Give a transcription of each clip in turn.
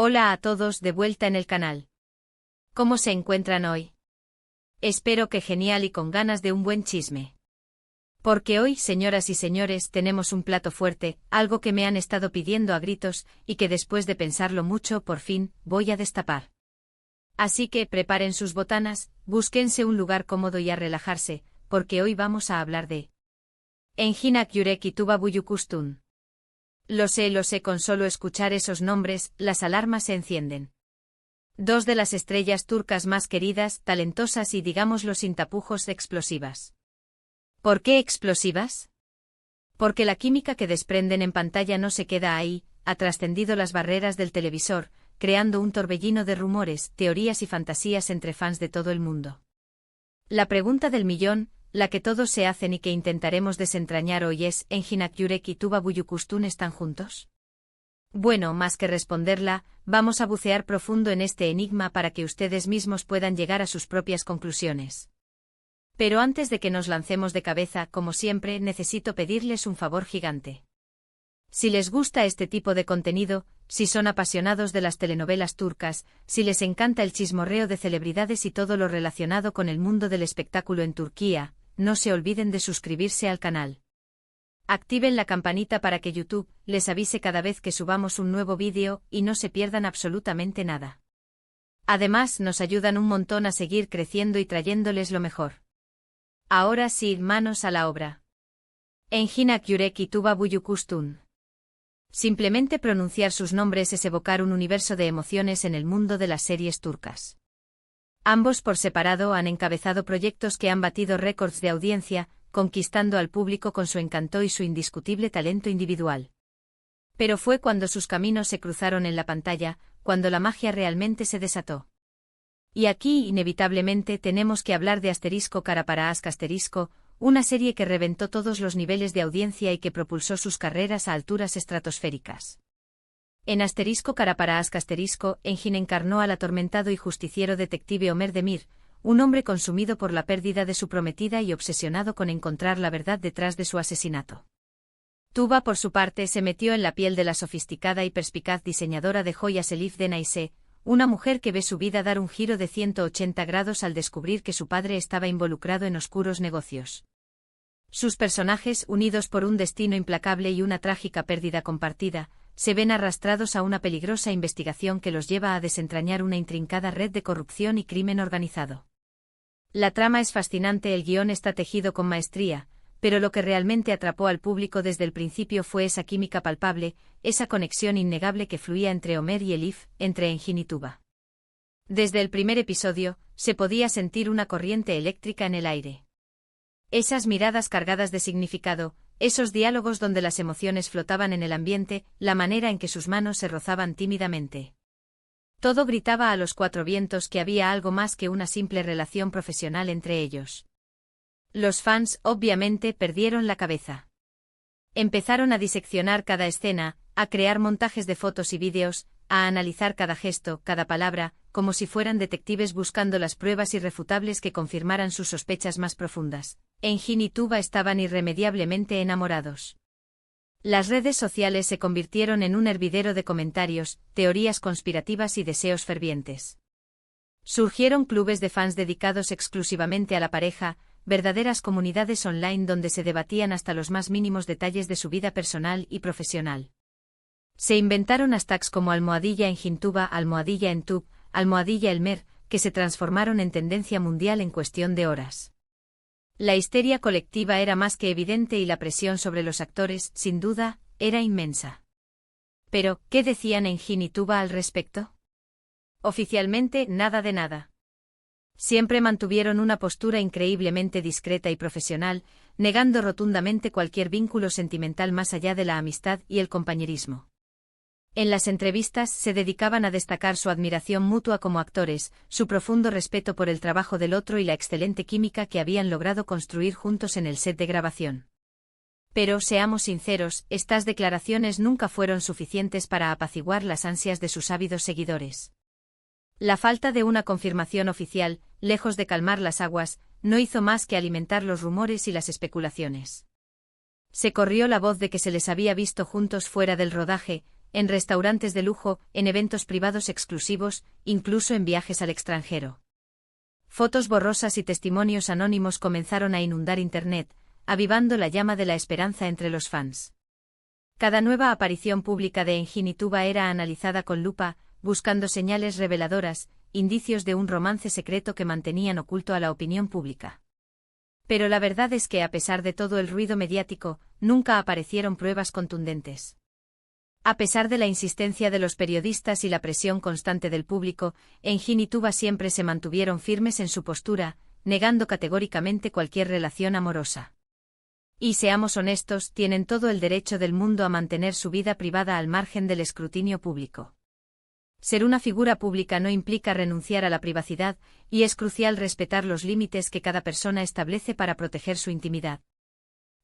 Hola a todos de vuelta en el canal. ¿Cómo se encuentran hoy? Espero que genial y con ganas de un buen chisme. Porque hoy, señoras y señores, tenemos un plato fuerte, algo que me han estado pidiendo a gritos, y que después de pensarlo mucho, por fin, voy a destapar. Así que preparen sus botanas, búsquense un lugar cómodo y a relajarse, porque hoy vamos a hablar de Engin Akyurek y Tuba Büyüküstün. Lo sé, con solo escuchar esos nombres, las alarmas se encienden. Dos de las estrellas turcas más queridas, talentosas y digámoslo sin tapujos explosivas. ¿Por qué explosivas? Porque la química que desprenden en pantalla no se queda ahí, ha trascendido las barreras del televisor, creando un torbellino de rumores, teorías y fantasías entre fans de todo el mundo. La pregunta del millón, la que todos se hacen y que intentaremos desentrañar hoy es, ¿Engin Akyurek y Tuba Büyüküstün están juntos? Bueno, más que responderla, vamos a bucear profundo en este enigma para que ustedes mismos puedan llegar a sus propias conclusiones. Pero antes de que nos lancemos de cabeza, como siempre, necesito pedirles un favor gigante. Si les gusta este tipo de contenido, si son apasionados de las telenovelas turcas, si les encanta el chismorreo de celebridades y todo lo relacionado con el mundo del espectáculo en Turquía, no se olviden de suscribirse al canal. Activen la campanita para que YouTube les avise cada vez que subamos un nuevo vídeo y no se pierdan absolutamente nada. Además, nos ayudan un montón a seguir creciendo y trayéndoles lo mejor. Ahora sí, manos a la obra. Engin Akyurek y Tuba Büyüküstün. Simplemente pronunciar sus nombres es evocar un universo de emociones en el mundo de las series turcas. Ambos por separado han encabezado proyectos que han batido récords de audiencia, conquistando al público con su encanto y su indiscutible talento individual. Pero fue cuando sus caminos se cruzaron en la pantalla, cuando la magia realmente se desató. Y aquí, inevitablemente, tenemos que hablar de ***, una serie que reventó todos los niveles de audiencia y que propulsó sus carreras a alturas estratosféricas. En ***, Engin encarnó al atormentado y justiciero detective Ömer Demir, un hombre consumido por la pérdida de su prometida y obsesionado con encontrar la verdad detrás de su asesinato. Tuba, por su parte, se metió en la piel de la sofisticada y perspicaz diseñadora de joyas Elif Denayse, una mujer que ve su vida dar un giro de 180 grados al descubrir que su padre estaba involucrado en oscuros negocios. Sus personajes, unidos por un destino implacable y una trágica pérdida compartida, se ven arrastrados a una peligrosa investigación que los lleva a desentrañar una intrincada red de corrupción y crimen organizado. La trama es fascinante, el guión está tejido con maestría, pero lo que realmente atrapó al público desde el principio fue esa química palpable, esa conexión innegable que fluía entre Ömer y Elif, entre Engin y Tuba. Desde el primer episodio, se podía sentir una corriente eléctrica en el aire. Esas miradas cargadas de significado, esos diálogos donde las emociones flotaban en el ambiente, la manera en que sus manos se rozaban tímidamente. Todo gritaba a los cuatro vientos que había algo más que una simple relación profesional entre ellos. Los fans, obviamente, perdieron la cabeza. Empezaron a diseccionar cada escena, a crear montajes de fotos y vídeos, a analizar cada gesto, cada palabra, como si fueran detectives buscando las pruebas irrefutables que confirmaran sus sospechas más profundas. Engin y Tuba estaban irremediablemente enamorados. Las redes sociales se convirtieron en un hervidero de comentarios, teorías conspirativas y deseos fervientes. Surgieron clubes de fans dedicados exclusivamente a la pareja, verdaderas comunidades online donde se debatían hasta los más mínimos detalles de su vida personal y profesional. Se inventaron hashtags como #Engin-Tuba, #Entub, #Elmer, que se transformaron en tendencia mundial en cuestión de horas. La histeria colectiva era más que evidente y la presión sobre los actores, sin duda, era inmensa. Pero, ¿qué decían Engin y Tuba al respecto? Oficialmente, nada de nada. Siempre mantuvieron una postura increíblemente discreta y profesional, negando rotundamente cualquier vínculo sentimental más allá de la amistad y el compañerismo. En las entrevistas se dedicaban a destacar su admiración mutua como actores, su profundo respeto por el trabajo del otro y la excelente química que habían logrado construir juntos en el set de grabación. Pero, seamos sinceros, estas declaraciones nunca fueron suficientes para apaciguar las ansias de sus ávidos seguidores. La falta de una confirmación oficial, lejos de calmar las aguas, no hizo más que alimentar los rumores y las especulaciones. Se corrió la voz de que se les había visto juntos fuera del rodaje, en restaurantes de lujo, en eventos privados exclusivos, incluso en viajes al extranjero. Fotos borrosas y testimonios anónimos comenzaron a inundar Internet, avivando la llama de la esperanza entre los fans. Cada nueva aparición pública de Engin y Tuba era analizada con lupa, buscando señales reveladoras, indicios de un romance secreto que mantenían oculto a la opinión pública. Pero la verdad es que a pesar de todo el ruido mediático, nunca aparecieron pruebas contundentes. A pesar de la insistencia de los periodistas y la presión constante del público, Engin y Tuba siempre se mantuvieron firmes en su postura, negando categóricamente cualquier relación amorosa. Y seamos honestos, tienen todo el derecho del mundo a mantener su vida privada al margen del escrutinio público. Ser una figura pública no implica renunciar a la privacidad, y es crucial respetar los límites que cada persona establece para proteger su intimidad.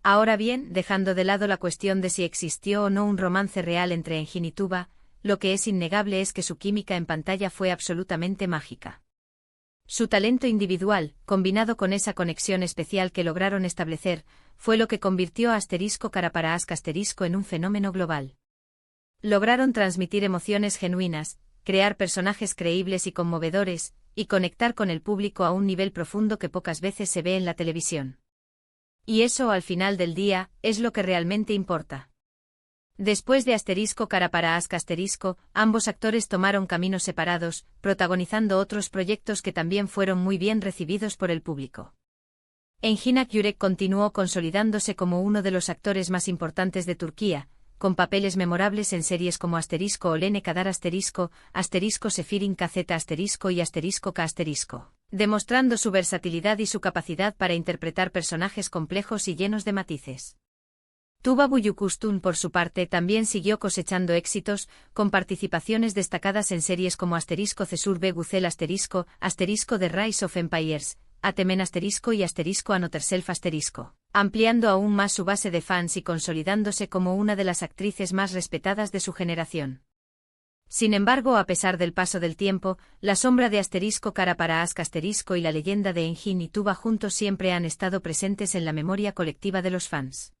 Ahora bien, dejando de lado la cuestión de si existió o no un romance real entre Engin y Tuba, lo que es innegable es que su química en pantalla fue absolutamente mágica. Su talento individual, combinado con esa conexión especial que lograron establecer, fue lo que convirtió a *Cara para en un fenómeno global. Lograron transmitir emociones genuinas, crear personajes creíbles y conmovedores, y conectar con el público a un nivel profundo que pocas veces se ve en la televisión. Y eso, al final del día, es lo que realmente importa. Después de *Cara para ambos actores tomaron caminos separados, protagonizando otros proyectos que también fueron muy bien recibidos por el público. Engin Akyurek continuó consolidándose como uno de los actores más importantes de Turquía, con papeles memorables en series como *Olene Kadar *Sefirin KZ y *K*, demostrando su versatilidad y su capacidad para interpretar personajes complejos y llenos de matices. Tuba Büyüküstün, por su parte, también siguió cosechando éxitos, con participaciones destacadas en series como *Cesur ve Güzel *The Rise of Empires, Atemen y *Anotherself ampliando aún más su base de fans y consolidándose como una de las actrices más respetadas de su generación. Sin embargo, a pesar del paso del tiempo, la sombra de *Cara para y la leyenda de Engin y Tuba juntos siempre han estado presentes en la memoria colectiva de los fans.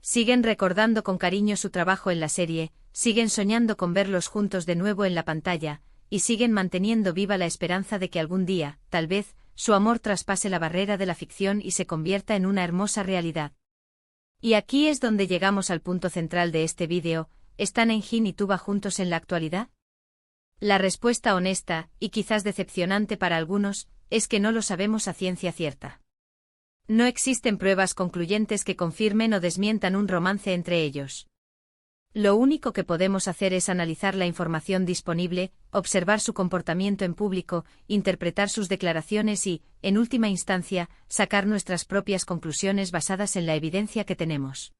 Siguen recordando con cariño su trabajo en la serie, siguen soñando con verlos juntos de nuevo en la pantalla, y siguen manteniendo viva la esperanza de que algún día, tal vez, su amor traspase la barrera de la ficción y se convierta en una hermosa realidad. Y aquí es donde llegamos al punto central de este vídeo: ¿están Engin y Tuba juntos en la actualidad? La respuesta honesta, y quizás decepcionante para algunos, es que no lo sabemos a ciencia cierta. No existen pruebas concluyentes que confirmen o desmientan un romance entre ellos. Lo único que podemos hacer es analizar la información disponible, observar su comportamiento en público, interpretar sus declaraciones y, en última instancia, sacar nuestras propias conclusiones basadas en la evidencia que tenemos.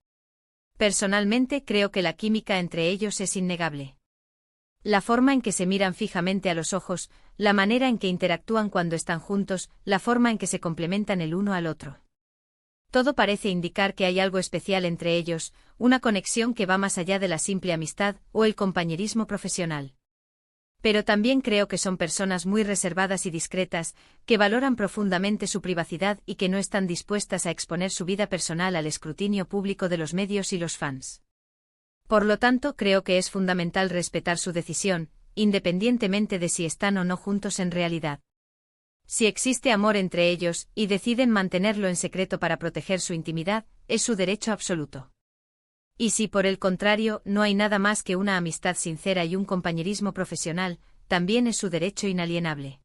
Personalmente creo que la química entre ellos es innegable. La forma en que se miran fijamente a los ojos, la manera en que interactúan cuando están juntos, la forma en que se complementan el uno al otro. Todo parece indicar que hay algo especial entre ellos, una conexión que va más allá de la simple amistad o el compañerismo profesional. Pero también creo que son personas muy reservadas y discretas, que valoran profundamente su privacidad y que no están dispuestas a exponer su vida personal al escrutinio público de los medios y los fans. Por lo tanto, creo que es fundamental respetar su decisión, independientemente de si están o no juntos en realidad. Si existe amor entre ellos, y deciden mantenerlo en secreto para proteger su intimidad, es su derecho absoluto. Y si por el contrario no hay nada más que una amistad sincera y un compañerismo profesional, también es su derecho inalienable.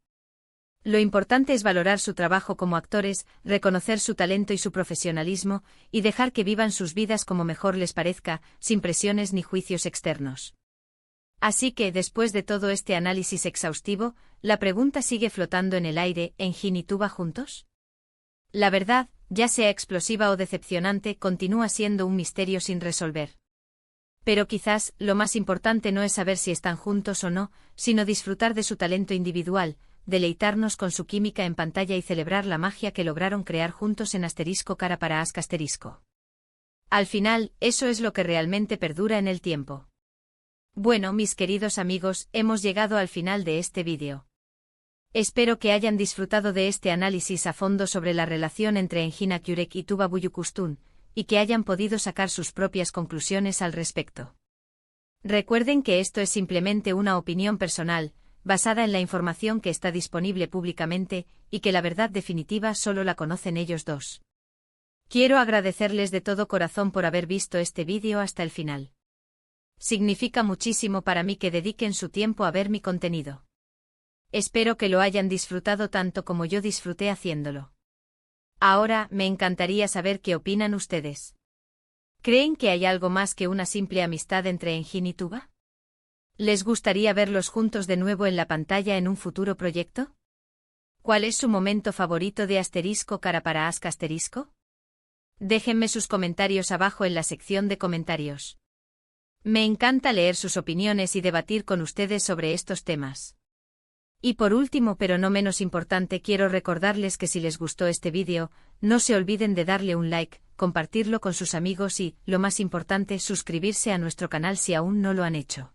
Lo importante es valorar su trabajo como actores, reconocer su talento y su profesionalismo, y dejar que vivan sus vidas como mejor les parezca, sin presiones ni juicios externos. Así que, después de todo este análisis exhaustivo, la pregunta sigue flotando en el aire: ¿Engin y Tuba juntos? La verdad, ya sea explosiva o decepcionante, continúa siendo un misterio sin resolver. Pero quizás, lo más importante no es saber si están juntos o no, sino disfrutar de su talento individual, deleitarnos con su química en pantalla y celebrar la magia que lograron crear juntos en *Cara para Al final, eso es lo que realmente perdura en el tiempo. Bueno, mis queridos amigos, hemos llegado al final de este vídeo. Espero que hayan disfrutado de este análisis a fondo sobre la relación entre Engin Akyurek y Tuba Büyüküstün, y que hayan podido sacar sus propias conclusiones al respecto. Recuerden que esto es simplemente una opinión personal, basada en la información que está disponible públicamente, y que la verdad definitiva solo la conocen ellos dos. Quiero agradecerles de todo corazón por haber visto este vídeo hasta el final. Significa muchísimo para mí que dediquen su tiempo a ver mi contenido. Espero que lo hayan disfrutado tanto como yo disfruté haciéndolo. Ahora, me encantaría saber qué opinan ustedes. ¿Creen que hay algo más que una simple amistad entre Engin y Tuba? ¿Les gustaría verlos juntos de nuevo en la pantalla en un futuro proyecto? ¿Cuál es su momento favorito de asterisco cara para ask asterisco? Déjenme sus comentarios abajo en la sección de comentarios. Me encanta leer sus opiniones y debatir con ustedes sobre estos temas. Y por último pero no menos importante quiero recordarles que si les gustó este vídeo, no se olviden de darle un like, compartirlo con sus amigos y, lo más importante, suscribirse a nuestro canal si aún no lo han hecho.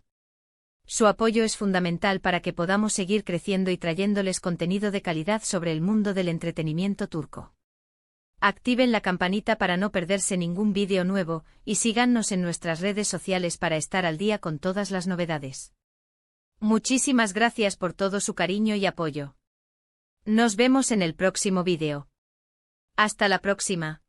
Su apoyo es fundamental para que podamos seguir creciendo y trayéndoles contenido de calidad sobre el mundo del entretenimiento turco. Activen la campanita para no perderse ningún vídeo nuevo, y síganos en nuestras redes sociales para estar al día con todas las novedades. Muchísimas gracias por todo su cariño y apoyo. Nos vemos en el próximo vídeo. Hasta la próxima.